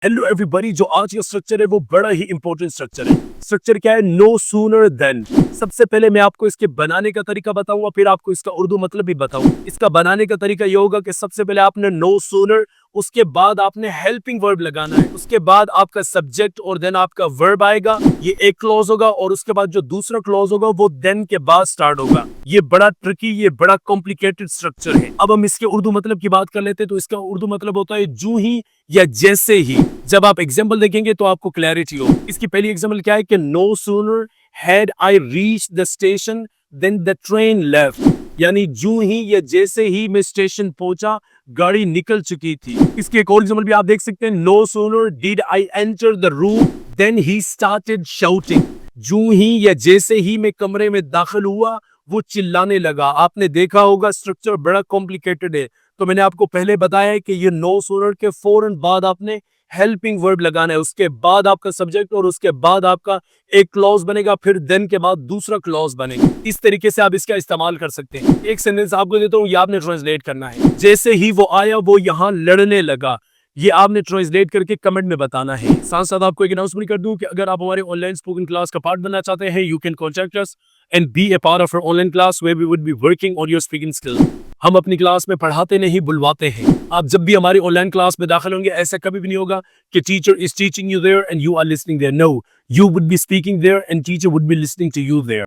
Hello everybody, जो आज का स्ट्रक्चर है वो बड़ा ही इंपॉर्टेंट स्ट्रक्चर है। स्ट्रक्चर क्या है? No sooner than. सबसे पहले मैं आपको इसके बनाने का तरीका बताऊंगा, फिर आपको इसका उर्दू मतलब भी बताऊंगा। इसका बनाने का तरीका ये होगा कि सबसे पहले आपने नो सूनर, उसके बाद आपने हेल्पिंग वर्ब लगाना है, उसके बाद आपका सब्जेक्ट और देन आपका वर्ब आएगा। ये एक क्लॉज होगा और उसके बाद जो दूसरा क्लॉज होगा वो देन के बाद स्टार्ट होगा। ये बड़ा ट्रिकी, ये बड़ा कॉम्प्लिकेटेड स्ट्रक्चर है। अब हम इसके उर्दू मतलब की बात कर लेते हैं। तो इसका उर्दू मतलब होता है जू ही या जैसे ही। जब आप एग्जाम्पल देखेंगे तो आपको क्लैरिटी हो। इसकी पहली एग्जाम्पल क्या है कि no sooner had I reach the station than the train left, यानी जू ही या जैसे ही मैं स्टेशन पहुंचा गाड़ी निकल चुकी थी। इसकी एक और एग्जाम्पल भी आप देख सकते हैं। No sooner did I enter the room than he started shouting. जू ही या जैसे ही मैं कमरे में दाखिल हुआ वो चिल्लाने लगा। आपने देखा होगा स्ट्रक्चर बड़ा कॉम्प्लिकेटेड है। तो मैंने आपको पहले बताया है कि ये नो सूनर के फौरन बाद आपने हेल्पिंग वर्ब लगाना है, उसके बाद आपका सब्जेक्ट और उसके बाद आपका एक क्लॉज बनेगा, फिर देन के बाद दूसरा क्लॉज बनेगा। इस तरीके से आप इसका इस्तेमाल कर सकते हैं। एक सेंटेंस आपको देता हूं, ये आपने ट्रांसलेट करना है। जैसे ही वो आया वो यहाँ लड़ने लगा, ये आपने ट्रांसलेट करके कमेंट में बताना है। साथ साथ आपको एक अनाउंसमेंट कर दूं कि अगर आप हमारे ऑनलाइन स्पोकन क्लास का पार्ट बनना चाहते हैं, you can contact us and be a part of our online class where we would be working on your speaking skill. हम अपनी क्लास में पढ़ाते नहीं, बुलवाते हैं। आप जब भी हमारी ऑनलाइन क्लास में दाखिल होंगे, ऐसा कभी भी नहीं होगा कि teacher is teaching you there and you are listening there. No, you would be speaking there and teacher would be listening to you there.